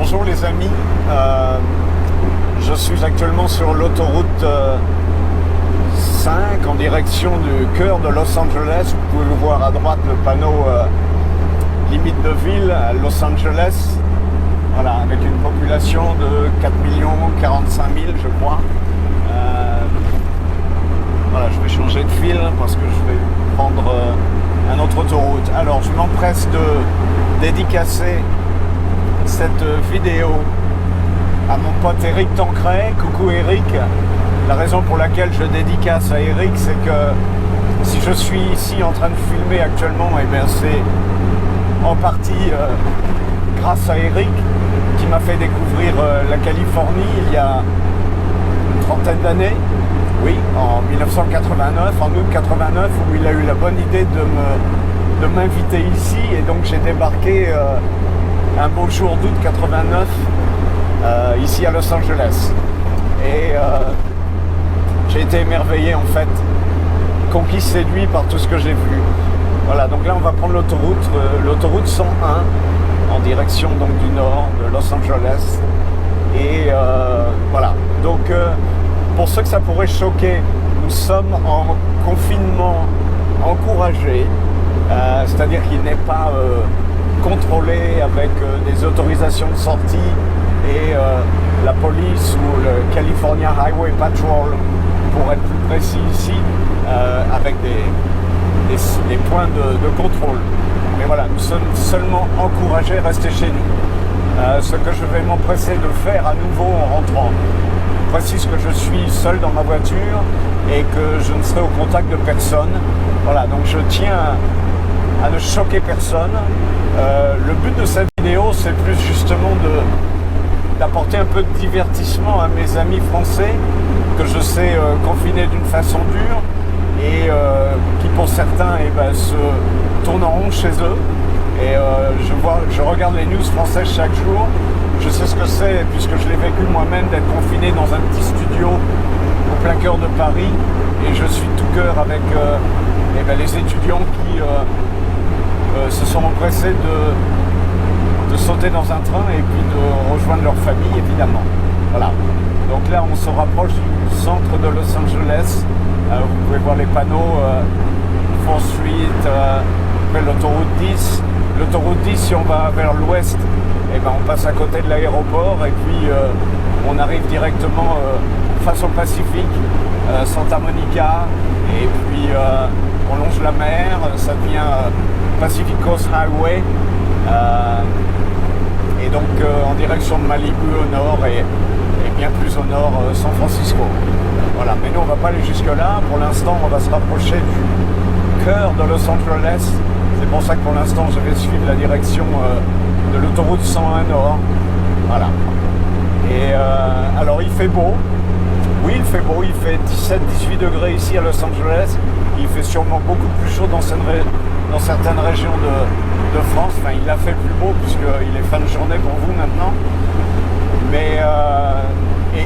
Bonjour les amis, je suis actuellement sur l'autoroute 5 en direction du cœur de Los Angeles. Vous pouvez voir à droite le panneau limite de ville à Los Angeles, voilà, avec une population de 4 45 000 je crois. Voilà, je vais changer de fil parce que je vais prendre une autre autoroute. Alors je m'empresse de dédicacer cette vidéo à mon pote Eric Tancret. Coucou Eric. La raison pour laquelle je dédicace à Eric, c'est que si je suis ici en train de filmer actuellement, eh bien c'est en partie grâce à Eric qui m'a fait découvrir la Californie il y a une trentaine d'années. Oui, en 1989, en août 89, où il a eu la bonne idée de m'inviter ici, et donc j'ai débarqué un beau jour d'août 89 ici à Los Angeles. Et j'ai été émerveillé en fait, conquis, séduit par tout ce que j'ai vu. Voilà, donc là on va prendre l'autoroute 101 en direction donc du nord de Los Angeles. Et voilà, donc pour ceux que ça pourrait choquer, nous sommes en confinement encouragé, c'est-à-dire qu'il n'est pas contrôlé avec des autorisations de sortie et la police ou le California Highway Patrol, pour être plus précis ici, avec des points de contrôle. Mais voilà, nous sommes seulement encouragés à rester chez nous. Ce que je vais m'empresser de faire à nouveau en rentrant. Je précise que je suis seul dans ma voiture et que je ne serai au contact de personne. Voilà, donc je tiens à ne choquer personne. Le but de cette vidéo, c'est plus justement d'apporter un peu de divertissement à mes amis français que je sais confinés d'une façon dure et qui pour certains se tournent en rond chez eux. Et je regarde les news françaises chaque jour. Je sais ce que c'est, puisque je l'ai vécu moi-même, d'être confiné dans un petit studio au plein cœur de Paris. Et je suis tout cœur avec les étudiants qui se sont empressés de sauter dans un train et puis de rejoindre leur famille, évidemment. Voilà. Donc là, on se rapproche du centre de Los Angeles. Vous pouvez voir les panneaux 4th Street, après l'autoroute 10. L'autoroute 10, si on va vers l'ouest, on passe à côté de l'aéroport et puis on arrive directement face au Pacifique, Santa Monica, et puis on longe la mer, ça devient Pacific Coast Highway, et donc en direction de Malibu au nord et bien plus au nord San Francisco. Voilà, mais nous on va pas aller jusque là. Pour l'instant on va se rapprocher du cœur de Los Angeles. C'est pour ça que pour l'instant je vais suivre la direction de l'autoroute 101 Nord. Voilà. Et alors il fait beau. Oui, il fait beau. Il fait 17-18 degrés ici à Los Angeles. Il fait sûrement beaucoup plus chaud dans certaines régions de France. Enfin, il a fait plus beau puisqu'il est fin de journée pour vous maintenant. Mais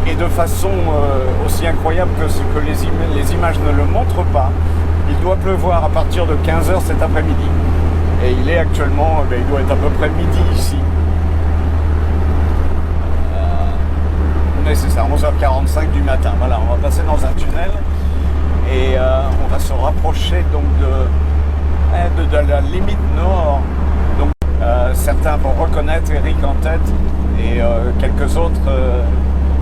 et de façon aussi incroyable que les images ne le montrent pas, il doit pleuvoir à partir de 15h cet après-midi. Et il est actuellement, il doit être à peu près midi ici. C'est ça, 11h45 du matin. Voilà, on va passer dans un tunnel et on va se rapprocher donc de la limite nord. Donc certains vont reconnaître Eric en tête et quelques autres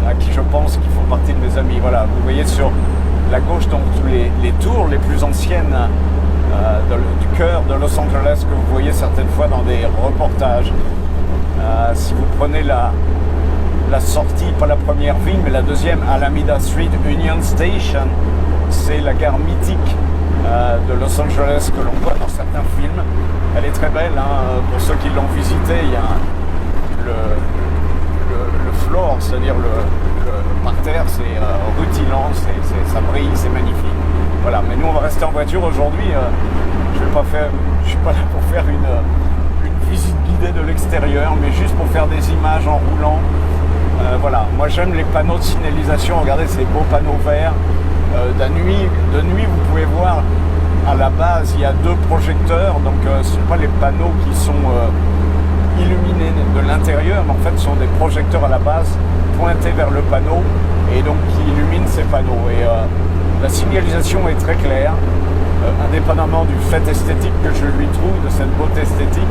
à qui je pense qu'ils font partie de mes amis. Voilà, vous voyez sur la gauche donc les tours les plus anciennes du cœur de Los Angeles que vous voyez certaines fois dans des reportages. Si vous prenez la sortie, pas la première ville, mais la deuxième, Alameda Street, Union Station, c'est la gare mythique de Los Angeles que l'on voit dans certains films. Elle est très belle, hein, pour ceux qui l'ont visitée. Il y a le floor, c'est-à-dire le parterre, c'est rutilant, ça brille, c'est magnifique. Voilà, mais nous on va rester en voiture aujourd'hui. Je suis pas là pour faire une visite guidée de l'extérieur, mais juste pour faire des images en roulant. Voilà, moi j'aime les panneaux de signalisation. Regardez ces beaux panneaux verts. De nuit, vous pouvez voir à la base, il y a 2 projecteurs. Donc ce ne sont pas les panneaux qui sont illuminés de l'intérieur. l'intérieur, mais en fait ce sont des projecteurs à la base pointés vers le panneau et donc qui illuminent ces panneaux. Et la signalisation est très claire, indépendamment du fait esthétique que je lui trouve, de cette beauté esthétique,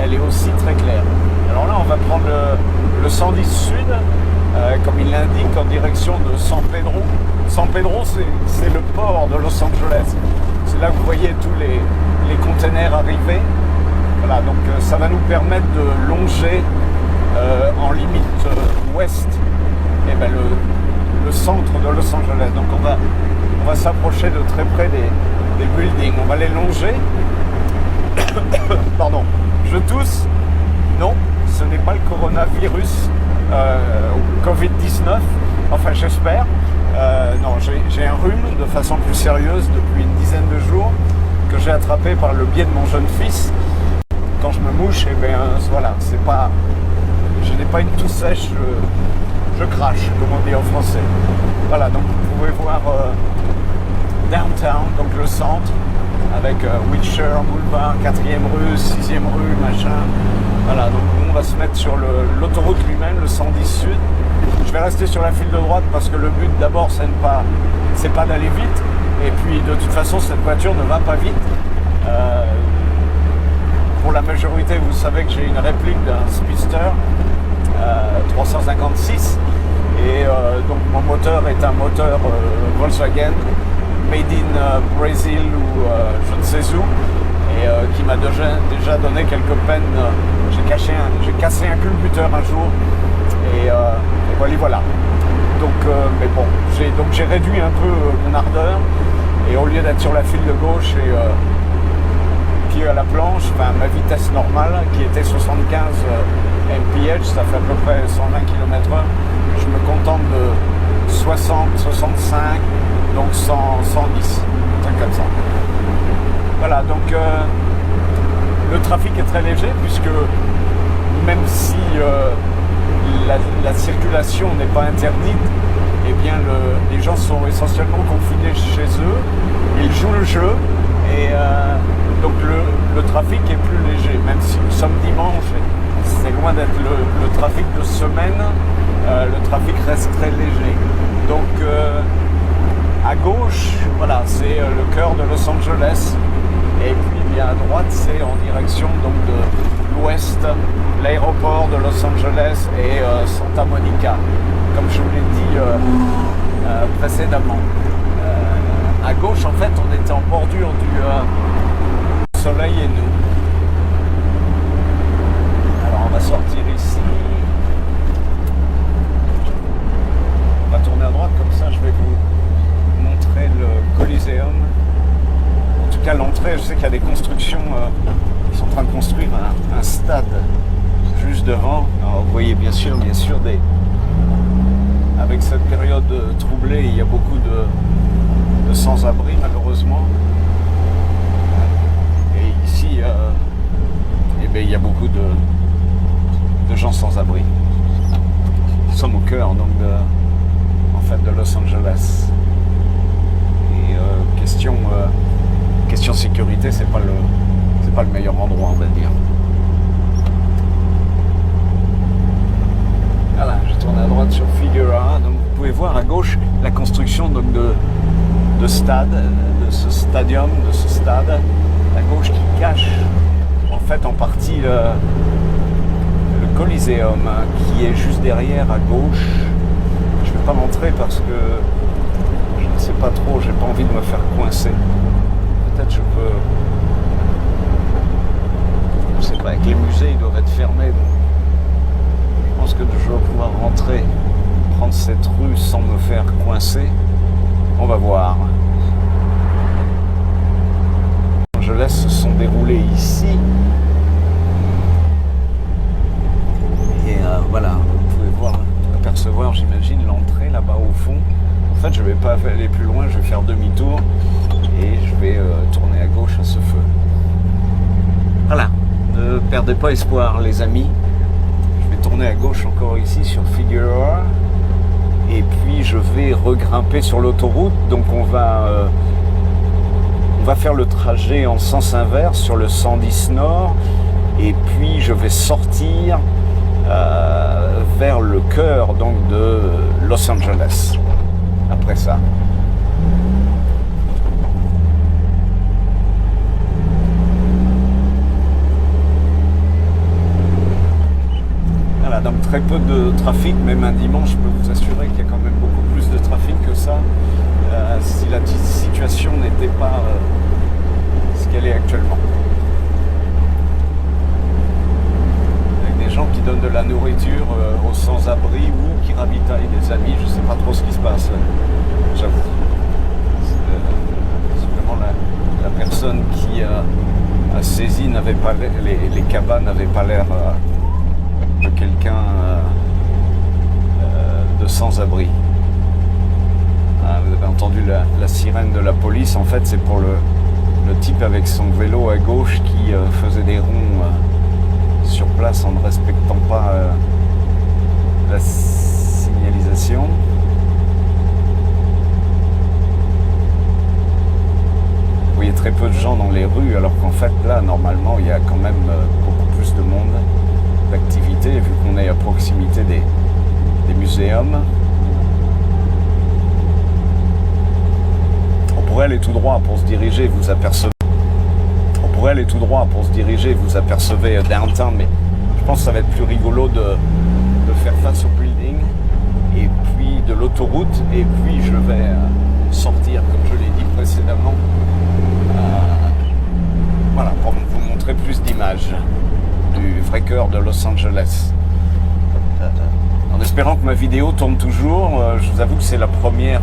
elle est aussi très claire. Alors là on va prendre le 110 Sud, comme il l'indique, en direction de San Pedro. San Pedro, c'est le port de Los Angeles. C'est là que vous voyez tous les containers arriver. Voilà, donc ça va nous permettre de longer en limite ouest le centre de Los Angeles. Donc on va s'approcher de très près des buildings. On va les longer. Pardon, je tousse. Non, ce n'est pas le coronavirus Covid-19. Enfin, j'espère. Non, j'ai un rhume de façon plus sérieuse depuis une dizaine de jours que j'ai attrapé par le biais de mon jeune fils. Quand je me mouche, voilà, je n'ai pas une toux sèche, je crache, comme on dit en français. Voilà, donc vous pouvez voir downtown, donc le centre, avec Wilshire Boulevard, 4e rue, 6e rue, machin. Voilà, donc on va se mettre sur l'autoroute lui-même, le 110 Sud. Je vais rester sur la file de droite parce que le but d'abord, c'est pas d'aller vite. Et puis de toute façon, cette voiture ne va pas vite. Pour la majorité, vous savez que j'ai une réplique d'un Speedster 356 et donc mon moteur est un moteur Volkswagen made in Brazil ou je ne sais où et qui m'a déjà donné quelques peines. J'ai cassé un culbuteur un jour et voilà. Donc, mais bon, j'ai réduit un peu mon ardeur et au lieu d'être sur la file de gauche et pied à la planche, ma vitesse normale qui était 75 mph, ça fait à peu près 120 km/h, je me contente de 60, 65, donc 100, 110, un truc comme ça. Voilà, donc le trafic est très léger puisque même si la circulation n'est pas interdite, eh bien les gens sont essentiellement confinés chez eux, ils jouent le jeu et donc le trafic est plus léger, même si nous sommes dimanche, c'est loin d'être le trafic de semaine, le trafic reste très léger. Donc à gauche, voilà, c'est le cœur de Los Angeles, et puis bien à droite, c'est en direction donc de l'ouest, l'aéroport de Los Angeles et Santa Monica, comme je vous l'ai dit précédemment. À gauche, en fait, on était en bordure du soleil et nous. Alors, on va sortir ici. On va tourner à droite, comme ça, je vais vous montrer le Coliseum. En tout cas, l'entrée, je sais qu'il y a des constructions. Ils sont en train de construire un stade juste devant. Alors, vous voyez bien sûr avec cette période troublée, il y a beaucoup de sans-abri malheureusement. Et ici, il y a beaucoup de gens sans-abri. Nous sommes au cœur donc de Los Angeles. Et question sécurité, c'est pas le meilleur endroit, on va dire. Voilà, je tourne à droite sur Figueroa. Donc vous pouvez voir à gauche la construction donc de stade, de ce stadium, de ce stade, à gauche qui cache en fait en partie le Coliseum qui est juste derrière à gauche. Je ne vais pas montrer parce que je ne sais pas trop, j'ai pas envie de me faire coincer. Peut-être je peux. Je sais pas, avec les musées ils doivent être fermés. Donc je pense que je vais pouvoir rentrer, prendre cette rue sans me faire coincer. On va voir. Je laisse se sont déroulés ici. Et voilà, vous pouvez voir, apercevoir, j'imagine, l'entrée là-bas au fond. En fait, je ne vais pas aller plus loin, je vais faire demi-tour et je vais tourner à gauche à ce feu. Voilà, ne perdez pas espoir, les amis. Je vais tourner à gauche encore ici sur Figueroa. Et puis je vais regrimper sur l'autoroute. Donc on va faire le trajet en sens inverse sur le 110 Nord. Et puis je vais sortir vers le cœur donc de Los Angeles. Après ça. Voilà, donc très peu de trafic, même un dimanche, je peux vous assurer qu'il y a quand même beaucoup plus de trafic que ça, si la situation n'était pas ce qu'elle est actuellement. Avec des gens qui donnent de la nourriture aux sans-abri ou qui ravitaillent des amis, je ne sais pas trop ce qui se passe, j'avoue. C'est vraiment la personne qui a saisi n'avait pas les cabanes n'avaient pas l'air de quelqu'un de sans-abri. Vous avez entendu la sirène de la police, en fait c'est pour le type avec son vélo à gauche qui faisait des ronds sur place en ne respectant pas la signalisation. Vous voyez très peu de gens dans les rues, alors qu'en fait là normalement il y a quand même beaucoup plus de monde, d'activité, vu qu'on est à proximité des muséums. On pourrait aller tout droit pour se diriger, vous apercevez. On pourrait aller tout droit pour se diriger, vous apercevez downtown, mais je pense que ça va être plus rigolo de faire face au building et puis de l'autoroute, et puis je vais sortir, comme je l'ai dit précédemment, voilà, pour vous montrer plus d'images du vrai cœur de Los Angeles. En espérant que ma vidéo tourne toujours, je vous avoue que c'est la première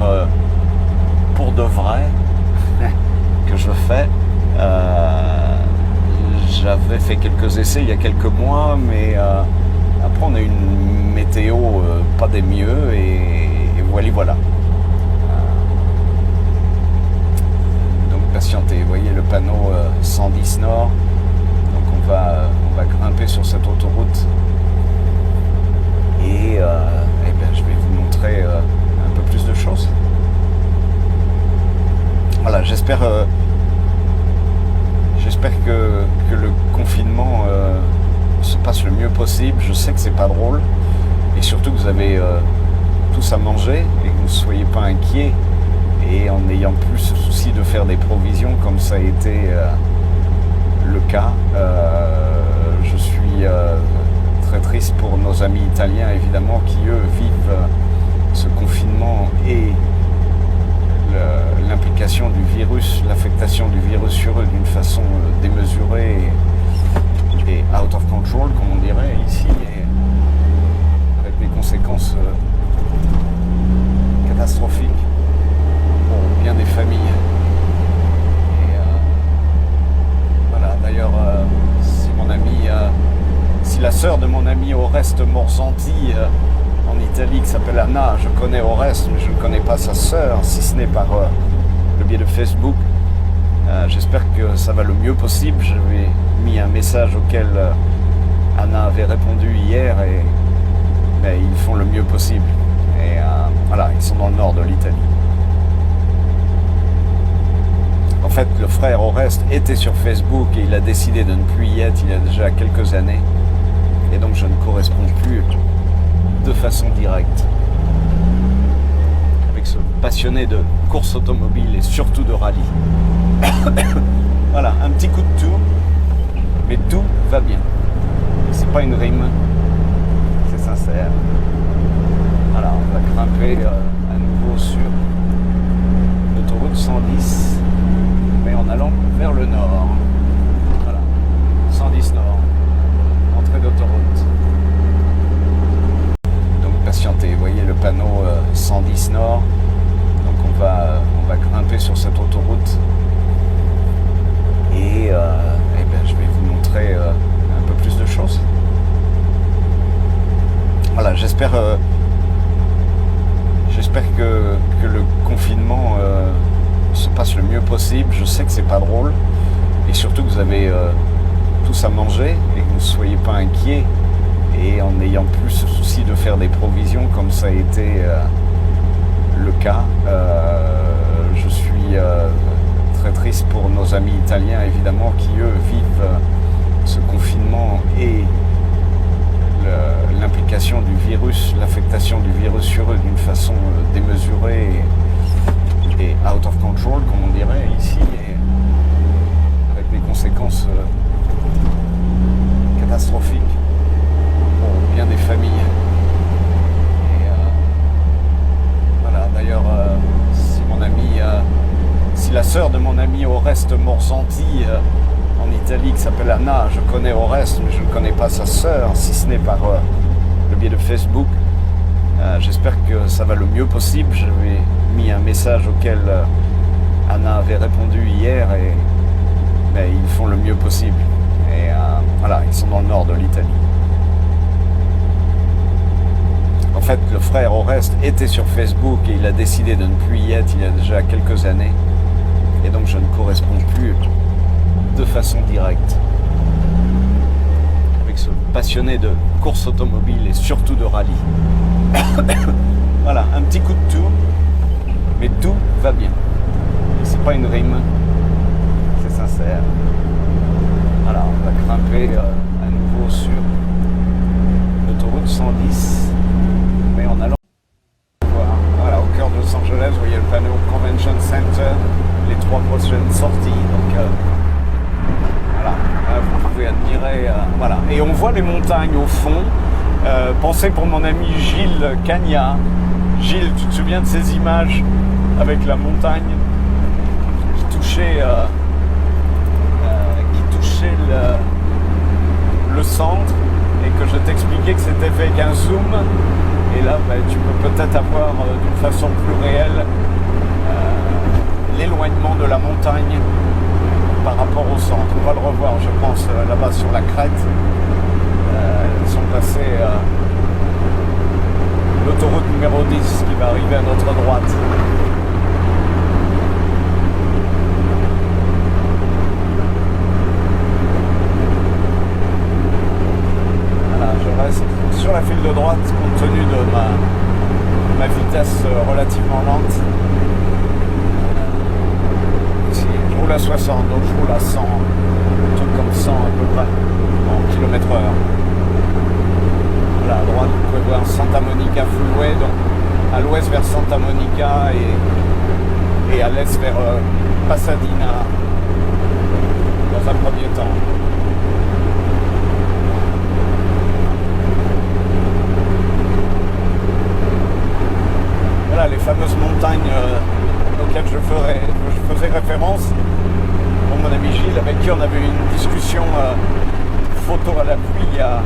pour de vrai que je fais. J'avais fait quelques essais il y a quelques mois, mais après on a une météo pas des mieux, et voilà. Donc patientez, vous voyez le panneau 110 Nord. On va grimper sur cette autoroute et je vais vous montrer un peu plus de choses. Voilà, j'espère que le confinement se passe le mieux possible. Je sais que c'est pas drôle, et surtout que vous avez tous à manger et que vous ne soyez pas inquiets, et en n'ayant plus ce souci de faire des provisions comme ça a été le cas. Je suis très triste pour nos amis italiens, évidemment, qui eux vivent ce confinement et l'implication du virus, l'affectation du virus sur eux d'une façon démesurée et out of control, comme on dirait ici, et avec des conséquences catastrophique pour bien des familles. Et voilà, d'ailleurs, si mon ami, si la sœur de mon ami Oreste Morsanti en Italie, qui s'appelle Anna, je connais Oreste, mais je ne connais pas sa sœur, si ce n'est par le biais de Facebook. J'espère que ça va le mieux possible. J'avais mis un message auquel Anna avait répondu hier, et ils font le mieux possible. Et voilà, ils sont dans le nord de l'Italie. En fait, le frère Oreste était sur Facebook et il a décidé de ne plus y être il y a déjà quelques années. Et donc je ne corresponds plus de façon directe avec ce passionné de course automobile et surtout de rallye. Voilà, un petit coup de tour, mais tout va bien. C'est pas une rime, c'est sincère. Voilà, on va grimper à nouveau sur l'autoroute 110, mais en allant vers le nord. Voilà, 110 nord, entrée d'autoroute. Donc patientez, vous voyez le panneau 110 nord. Donc on va grimper sur cette autoroute, et je vais vous montrer un peu plus de choses. Voilà, j'espère que le confinement se passe le mieux possible. Je sais que c'est pas drôle, et surtout que vous avez tous à manger et que vous ne soyez pas inquiets, et en n'ayant plus ce souci de faire des provisions comme ça a été le cas. Je suis très triste pour nos amis italiens, évidemment, qui eux vivent ce confinement et Oreste Morsanti en Italie qui s'appelle Anna. Je connais Oreste, mais je ne connais pas sa sœur, si ce n'est par le biais de Facebook. J'espère que ça va le mieux possible. Je lui ai mis un message auquel Anna avait répondu hier, mais ils font le mieux possible. Et voilà, ils sont dans le nord de l'Italie. En fait, le frère Oreste était sur Facebook et il a décidé de ne plus y être il y a déjà quelques années. Et donc je ne corresponds plus de façon directe avec ce passionné de course automobile et surtout de rallye. Voilà, un petit coup de tout, mais tout va bien. C'est pas une rime, c'est sincère. Voilà, on va grimper à nouveau sur l'autoroute 110, mais en allant voir. Voilà, au cœur de Los Angeles, vous voyez le panneau Convention Center, les 3 prochaines sorties. Donc voilà, vous pouvez admirer. Voilà, et on voit les montagnes au fond. Pensez pour mon ami Gilles Cagnat. Gilles, tu te souviens de ces images avec la montagne qui touchait le centre et que je t'expliquais que c'était fait avec un zoom. Et là, tu peux peut-être avoir d'une façon plus réelle l'éloignement de la montagne par rapport au centre. On va le revoir, je pense, là-bas sur la crête. Ils sont passés l'autoroute numéro 10 qui va arriver à notre droite. Voilà, je reste sur la file de droite compte tenu de ma vitesse relativement lente. Ici, je roule à 60, donc je roule à 100, un truc comme 100 à peu près, en km/h. Voilà, à droite, vous pouvez voir Santa Monica Freeway, donc à l'ouest vers Santa Monica et à l'est vers Pasadena, dans un premier temps. Voilà, les fameuses montagnes auxquelles je faisais référence pour mon ami Gilles, avec qui on avait eu une discussion photo à la pluie il y a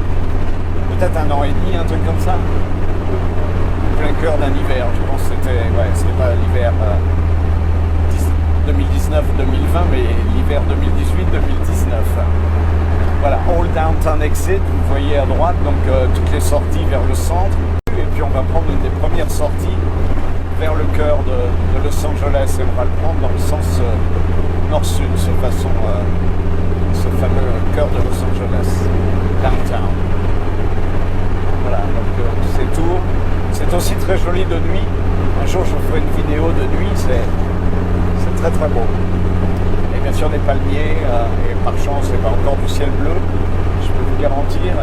peut-être 1 an et demi, un truc comme ça. Plein cœur d'un hiver, je pense que c'était pas l'hiver 2019-2020, mais l'hiver 2018-2019. Voilà, Old Downtown Exit, vous voyez à droite, donc toutes les sorties vers le centre. Et puis on va prendre une des premières sorties vers le cœur de Los Angeles et on va le prendre dans le sens nord-sud, ce fameux cœur de Los Angeles, downtown. Voilà, donc c'est tout. C'est aussi très joli de nuit. Un jour je ferai une vidéo de nuit, c'est très très beau. Et bien sûr des palmiers, et par chance il y a encore du ciel bleu, je peux vous garantir.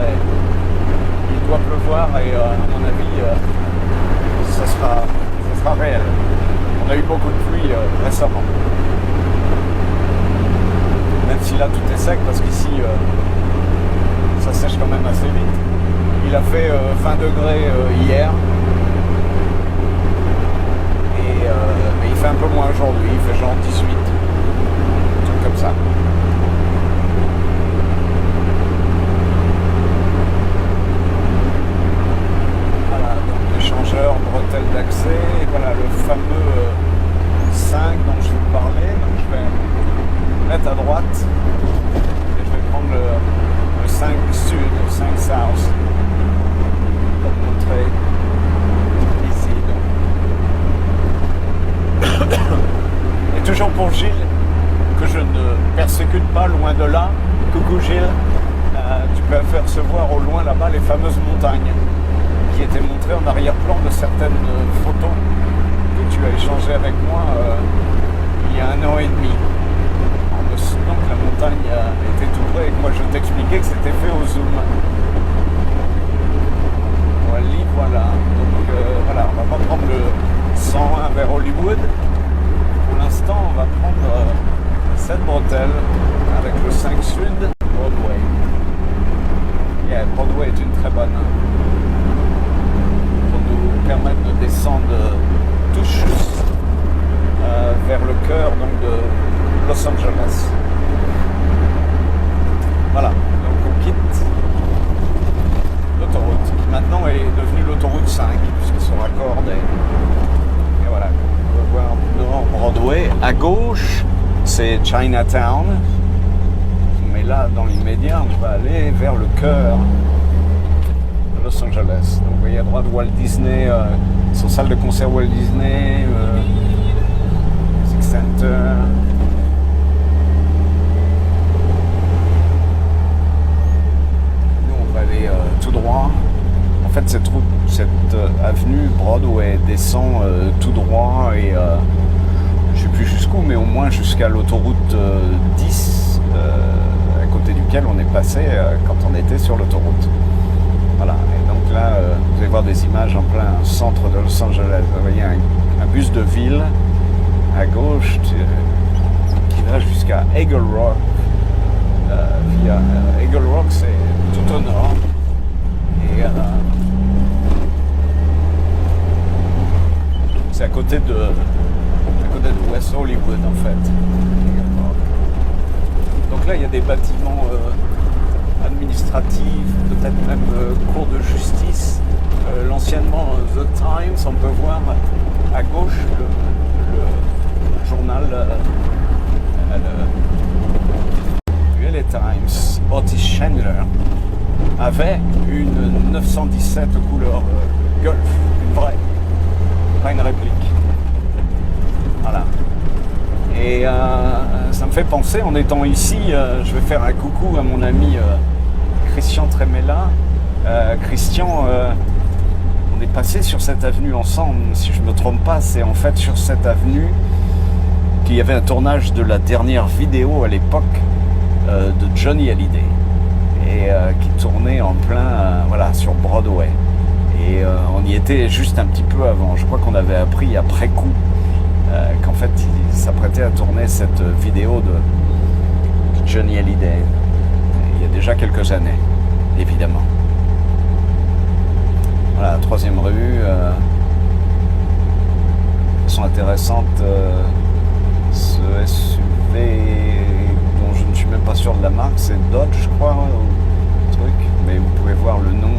Il doit pleuvoir et à mon avis ça sera réel. On a eu beaucoup de pluie récemment. Même si là tout est sec parce qu'ici ça sèche quand même assez vite. Il a fait 20 degrés hier mais il fait un peu moins aujourd'hui, il fait genre 18, un truc comme ça. Échangeur, bretelles d'accès, et voilà le fameux 5 dont je vous parlais. Donc je vais mettre à droite et je vais prendre le 5 sud, le 5 south pour vous montrer ici. Et toujours pour Gilles, que je ne persécute pas, loin de là. Coucou Gilles, tu peux faire se voir au loin là-bas les fameuses montagnes qui étaient montrées en arrière-plan de certaines photos que tu as échangées avec moi il y a 1 an et demi. En me souvenant que la montagne était tout près et que moi je t'expliquais que c'était fait au zoom. Voilà. Donc voilà, on va pas prendre le 101 vers Hollywood. Pour l'instant, on va prendre cette bretelle avec le 5 sud, Broadway. Broadway est une très bonne pour nous permettre de descendre tout juste vers le cœur donc Los Angeles. Voilà, donc on quitte l'autoroute qui maintenant est devenue l'autoroute 5 puisqu'il se raccorde et voilà, on va voir devant Broadway. À gauche, c'est Chinatown, mais là, dans l'immédiat, on va aller vers le cœur de Los Angeles. Donc vous voyez à droite Walt Disney, son salle de concert Walt Disney, Music Center. Tout droit. En fait, cette avenue Broadway descend tout droit et je sais plus jusqu'où, mais au moins jusqu'à l'autoroute 10, à côté duquel on est passé quand on était sur l'autoroute. Voilà. Et donc là, vous allez voir des images en plein centre de Los Angeles. Vous voyez un bus de ville à gauche qui va jusqu'à Eagle Rock. Eagle Rock, c'est tout au nord. Et c'est à côté de West Hollywood en fait. Donc là il y a des bâtiments administratifs, peut-être même cours de justice. L'anciennement The Times, on peut voir à gauche le journal du LA Times. Otis Chandler avait une 917 couleur Golf, une vraie, pas une réplique. Voilà. Et ça me fait penser, en étant ici, je vais faire un coucou à mon ami Christian Tremella. Christian, on est passé sur cette avenue ensemble, si je ne me trompe pas, c'est en fait sur cette avenue qu'il y avait un tournage de la dernière vidéo à l'époque de Johnny Hallyday. Et qui tournait en plein sur Broadway. Et on y était juste un petit peu avant. Je crois qu'on avait appris après coup qu'en fait il s'apprêtait à tourner cette vidéo de Johnny Hallyday. Il y a déjà quelques années, évidemment. Voilà, troisième rue. Façon intéressante, ce SUV dont je ne suis même pas sûr de la marque, c'est Dodge, je crois, truc, mais vous pouvez voir le nom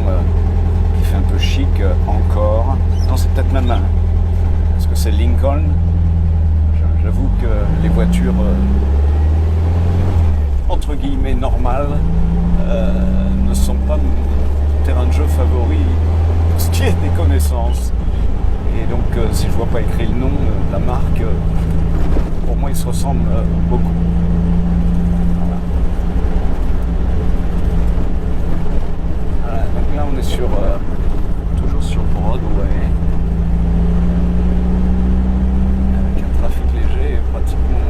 qui fait un peu chic encore. Non, c'est peut-être même est-ce que c'est Lincoln? J'avoue que les voitures entre guillemets normales ne sont pas mon terrain de jeu favori pour ce qui est des connaissances. Et donc si je vois pas écrit le nom de la marque, pour moi ils se ressemblent beaucoup. Donc là on est sur toujours sur Broadway avec un trafic léger et pratiquement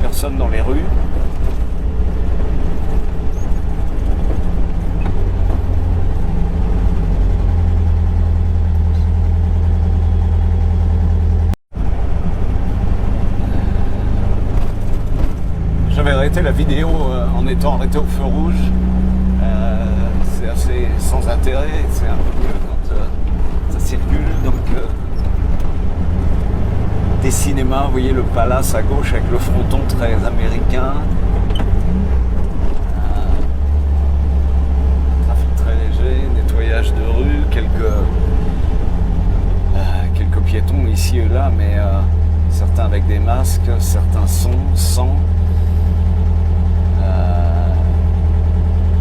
personne dans les rues. J'avais arrêté la vidéo en étant arrêté au feu rouge. C'est assez sans intérêt, c'est un peu mieux quand ça circule. Donc des cinémas, vous voyez le palace à gauche avec le fronton très américain. Trafic très léger, nettoyage de rue, quelques piétons ici et là, mais certains avec des masques, certains sans.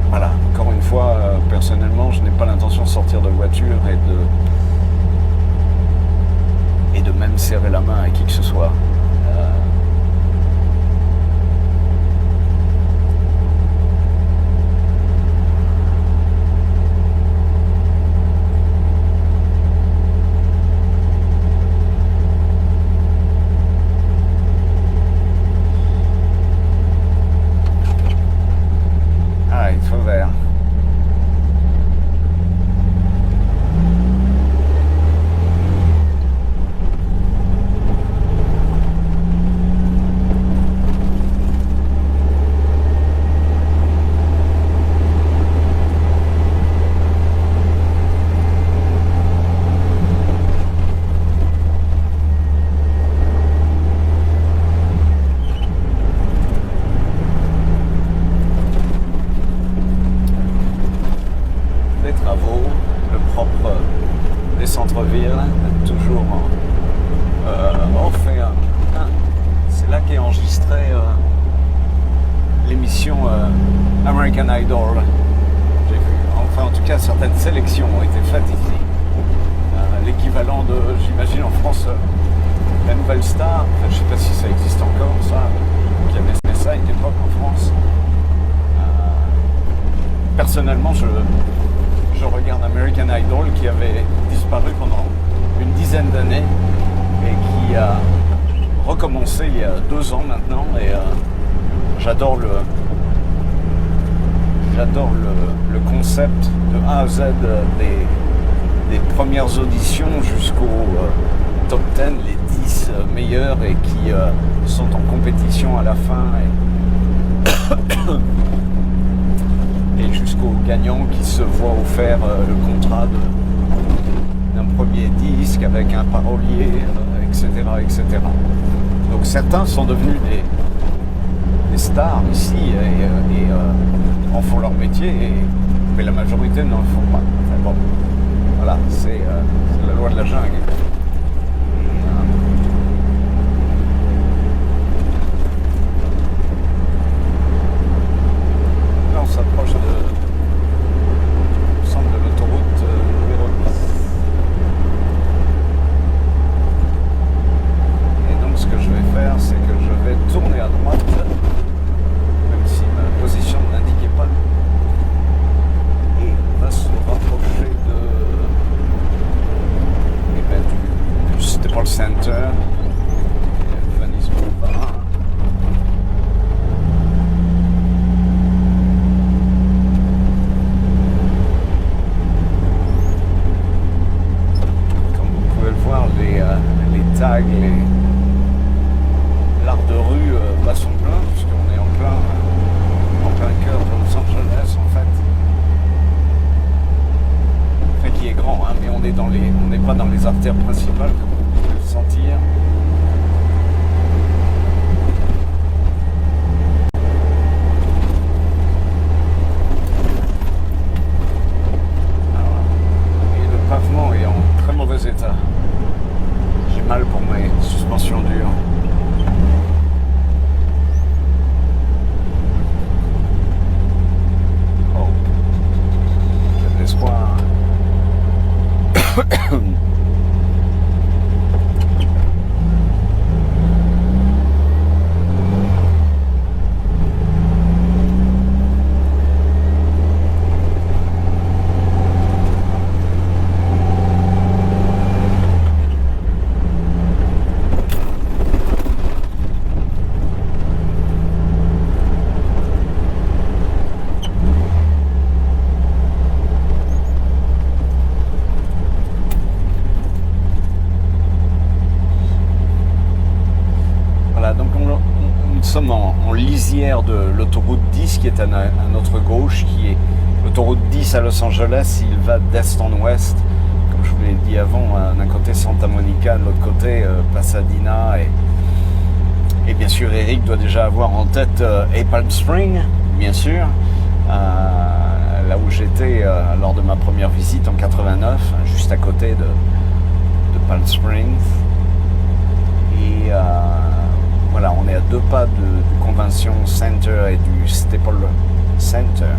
Voilà, encore une fois, personnellement, je n'ai pas l'intention de sortir de voiture et de même serrer la main à qui que ce soit. Vert. métro, le propre des centres-villes, toujours c'est là qu'est enregistré l'émission American Idol. J'ai vu, enfin en tout cas certaines sélections ont été faites ici. L'équivalent de, j'imagine en France, la Nouvelle Star, enfin, je ne sais pas si ça existe encore, ça, qui avait fait ça à une époque en France. Personnellement, je regarde American Idol qui avait disparu pendant une dizaine d'années et qui a recommencé il y a 2 ans maintenant, et j'adore le concept de A à Z des premières auditions jusqu'au top 10, les 10 meilleurs, et qui sont en compétition à la fin, et jusqu'au gagnant qui se voit offert le contrat d'un premier disque avec un parolier, etc., etc. Donc certains sont devenus des stars ici et en font leur métier, mais la majorité n'en le font pas. Enfin, bon, voilà, c'est la loi de la jungle. Là, on s'approche du centre de l'autoroute numéro 10. Et donc ce que je vais faire, c'est que je vais tourner à droite, même si ma position ne l'indiquait pas. Et on va se rapprocher du Staples Center, Venice Boulevard. Comme vous pouvez le voir, les tags, l'art de rue sont pleins, puisqu'on est en plein cœur de Los Angeles en fait. Enfin, qui est grand, hein, mais on n'est pas dans les artères principales, comme vous pouvez le sentir. Et le pavement est en très mauvais état. J'ai mal pour mes suspensions dures. Oh, j'ai de l'espoir. Nous sommes en lisière de l'autoroute 10 qui est à notre gauche, qui est l'autoroute 10 à Los Angeles. Il va d'est en ouest, comme je vous l'ai dit avant, d'un côté Santa Monica, de l'autre côté Pasadena, et bien sûr Eric doit déjà avoir en tête Palm Springs, bien sûr, là où j'étais lors de ma première visite en 89, juste à côté de Palm Springs. Et voilà, on est à 2 pas du Convention Center et du Staples Center.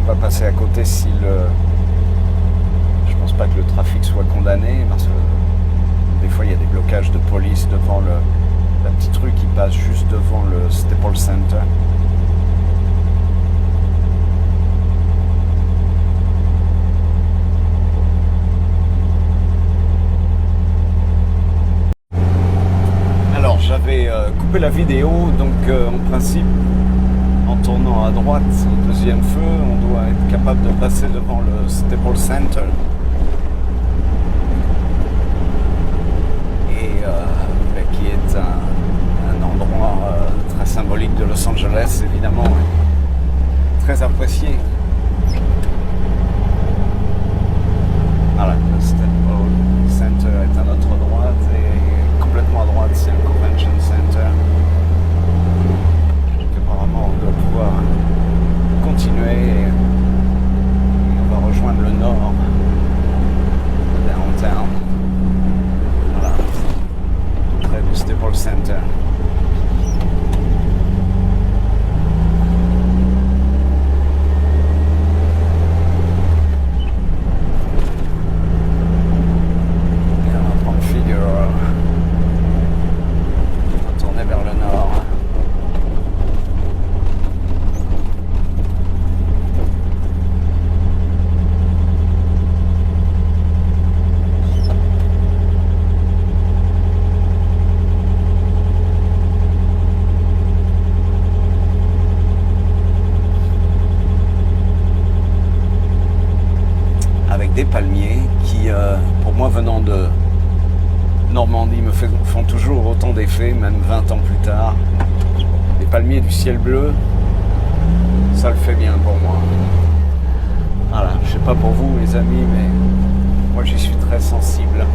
On va passer à côté si je pense pas que le trafic soit condamné, parce que des fois il y a des blocages de police devant la petite rue qui passe juste devant le Staples Center. J'avais coupé la vidéo, donc en principe, en tournant à droite au deuxième feu, on doit être capable de passer devant le Staples Center. Et qui est un endroit très symbolique de Los Angeles, évidemment, très apprécié. Voilà, le Staples Center est à notre droite, et complètement à droite, c'est le Convention Center. Donc apparemment, on doit pouvoir des palmiers qui, pour moi venant de Normandie, font toujours autant d'effet, même 20 ans plus tard. Les palmiers du ciel bleu, ça le fait bien pour moi. Voilà, je sais pas pour vous mes amis, mais moi j'y suis très sensible.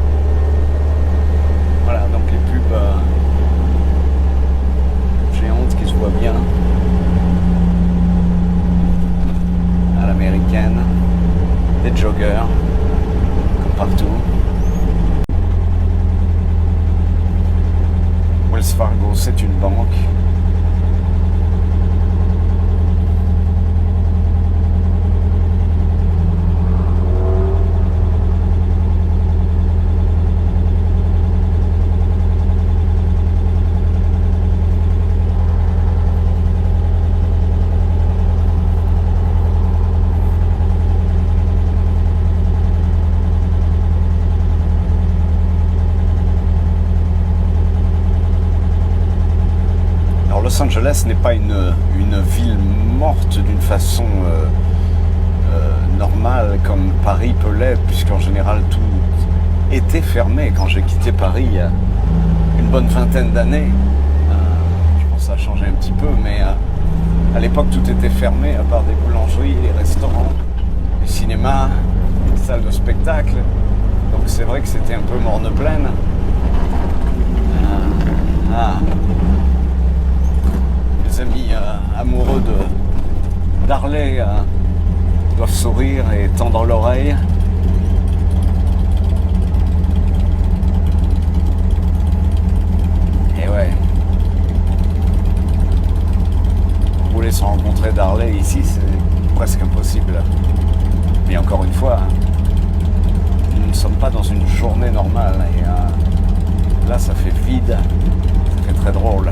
Voilà, donc les pubs géantes qui se voient bien à l'américaine, des joggers comme partout. Wells Fargo, c'est une banque. Los Angeles n'est pas une ville morte d'une façon normale comme Paris peut l'être, puisqu'en général tout était fermé. Quand j'ai quitté Paris il y a une bonne vingtaine d'années, je pense que ça a changé un petit peu, mais à l'époque tout était fermé à part des boulangeries, des restaurants, des cinémas, des salles de spectacle. Donc c'est vrai que c'était un peu morne-pleine. Les amis amoureux d'Harley doivent sourire et tendre l'oreille. Et ouais, vous voulez se rencontrer d'Harley ici, c'est presque impossible. Mais encore une fois, nous ne sommes pas dans une journée normale. Et là, ça fait vide, ça fait très drôle.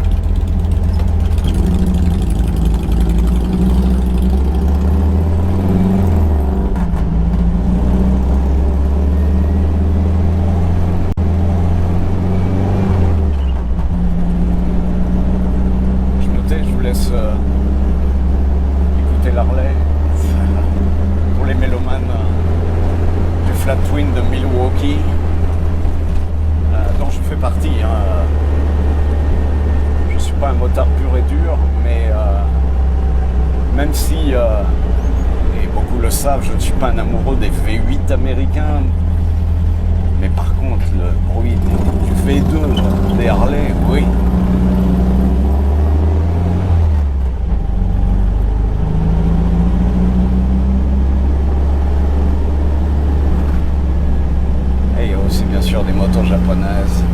Je vous laisse écouter l'Harley pour les mélomanes du Flat Twin de Milwaukee, dont je fais partie. Je ne suis pas un motard pur et dur, mais même si, et beaucoup le savent, je ne suis pas un amoureux des V8 américains, mais par contre le bruit du V2 des Harley, oui. Et il y a aussi bien sûr des motos japonaises.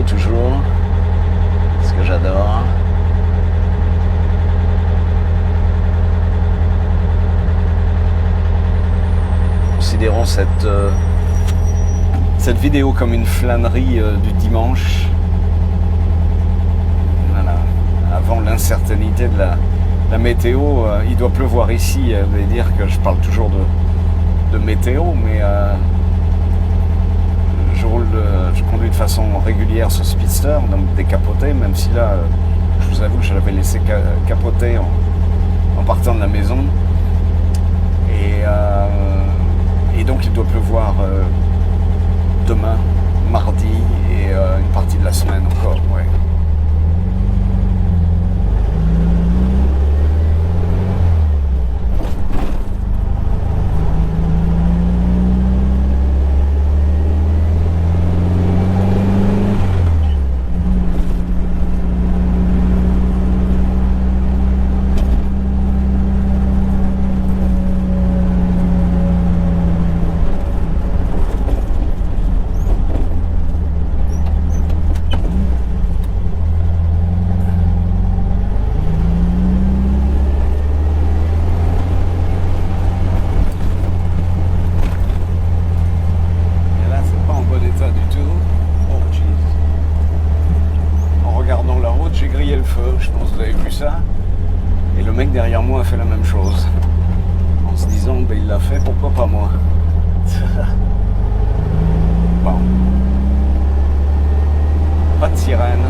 Toujours, ce que j'adore. Considérons cette vidéo comme une flânerie du dimanche. Voilà. Avant l'incertitude de la météo, il doit pleuvoir ici. Vous allez dire que je parle toujours de météo, mais je conduis de façon régulière ce Speedster, donc décapoté, même si là, je vous avoue que je l'avais laissé capoter en partant de la maison. Et donc il doit pleuvoir demain, mardi et une partie de la semaine encore. Ouais. Je pense que vous avez vu ça. Et le mec derrière moi a fait la même chose. En se disant, ben, il l'a fait, pourquoi pas moi. Bon. Pas de sirène.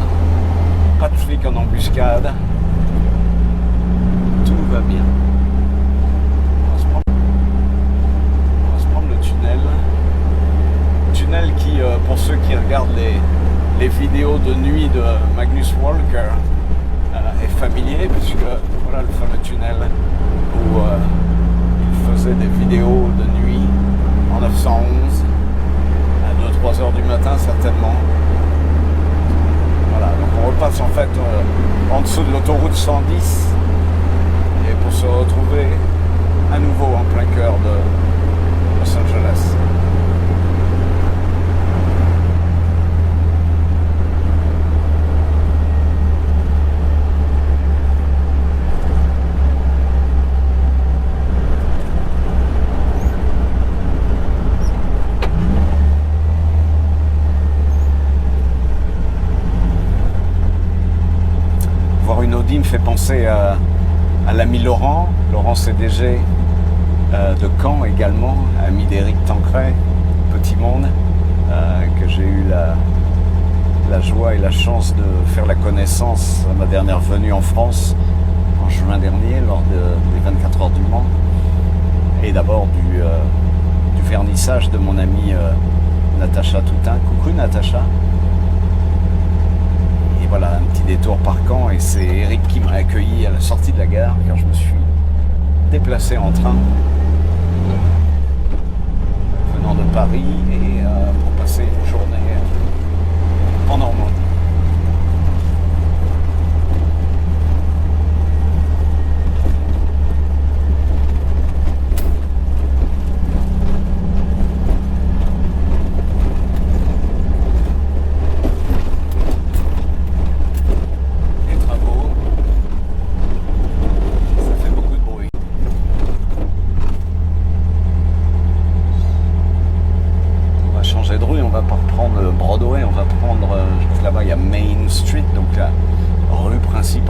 Pas de flic en embuscade. Tout va bien. On va se prendre le tunnel. Tunnel qui, pour ceux qui regardent les vidéos de nuit de Magnus Walker, est familier, puisque voilà le fameux tunnel où il faisait des vidéos de nuit en 911 à 2-3 heures du matin certainement. Voilà, donc on repasse en fait en dessous de l'autoroute 110 et pour se retrouver à nouveau en plein cœur de Los Angeles. Me fait penser à l'ami Laurent CDG de Caen également, ami d'Éric Tancret, Petit Monde, que j'ai eu la joie et la chance de faire la connaissance à ma dernière venue en France en juin dernier lors des 24 heures du Mans, et d'abord du vernissage de mon amie Natacha Toutain. Coucou Natacha. Voilà, un petit détour par Caen, et c'est Eric qui m'a accueilli à la sortie de la gare car je me suis déplacé en train venant de Paris et pour passer une journée en Normandie.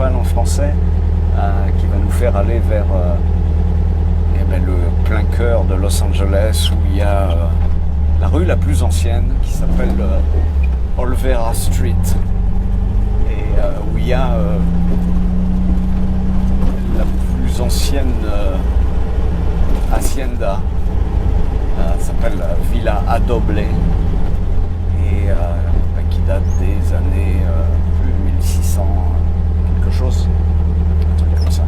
En français qui va nous faire aller vers le plein cœur de Los Angeles, où il y a la rue la plus ancienne qui s'appelle Olvera Street, et où il y a la plus ancienne hacienda, s'appelle Villa Adoble, et qui date des années plus de 1600 quelque chose, un truc comme ça.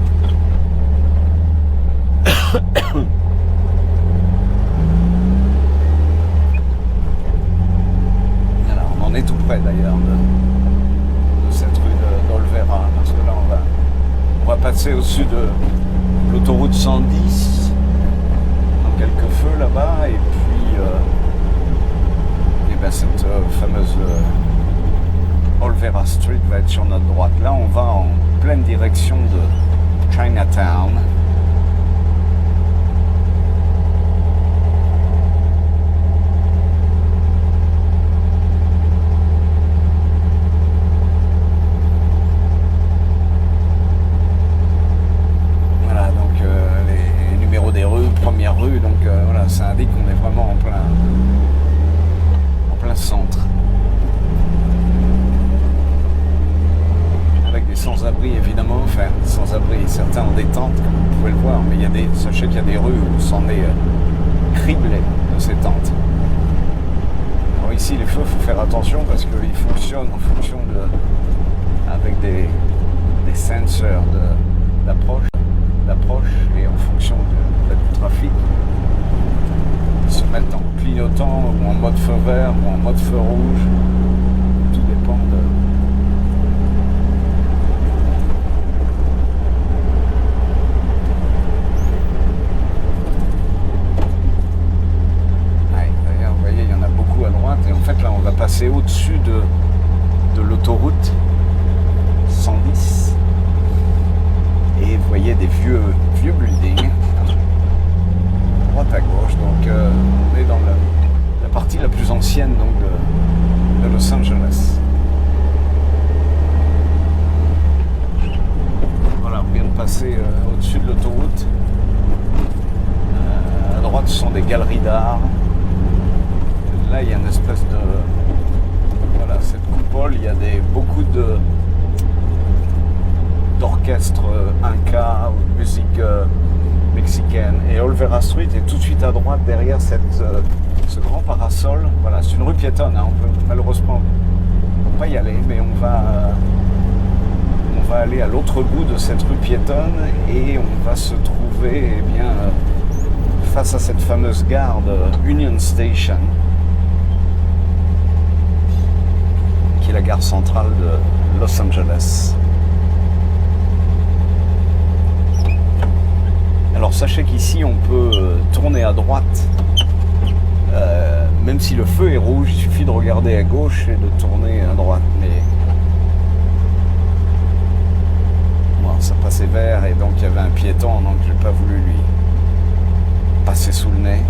Alors, on en est tout près d'ailleurs de cette rue d'Olvera, parce que là on va passer au-dessus de l'autoroute 110 dans quelques feux là-bas, et puis cette fameuse Olvera Street va être sur notre droite. Là on va en pleine direction de Chinatown. Voilà, donc les numéros des rues, première rue, donc voilà, ça indique qu'on est vraiment en plein centre. sans-abri évidemment, enfin sans-abri, certains ont des tentes comme vous pouvez le voir, mais sachez qu'il y a des rues où c'en est criblé de ces tentes. Alors ici les feux, il faut faire attention parce qu'ils fonctionnent en fonction avec des sensors d'approche et en fonction du trafic. Ils se mettent en clignotant ou en mode feu vert ou en mode feu rouge. Tout dépend de... D'ailleurs, vous voyez, il y en a beaucoup à droite. Et en fait, là, on va passer au-dessus de l'autoroute 110. Et vous voyez des vieux buildings. Droite à gauche, donc on est dans la partie la plus ancienne donc, de Los Angeles. Voilà, on vient de passer au-dessus de l'autoroute. À droite, ce sont des galeries d'art. Là, il y a une espèce de... Voilà, cette coupole, il y a beaucoup d'orchestres inca ou de musique mexicaine. Et Olvera Street est tout de suite à droite derrière ce grand parasol. Voilà, c'est une rue piétonne, hein. On peut malheureusement pas y aller, mais on va aller à l'autre bout de cette rue piétonne et on va se trouver face à cette fameuse gare de Union Station, qui est la gare centrale de Los Angeles. Alors sachez qu'ici on peut tourner à droite, même si le feu est rouge, il suffit de regarder à gauche et de tourner à droite. Mais bon, ça passait vert et donc il y avait un piéton, donc j'ai pas voulu lui passer sous le nez.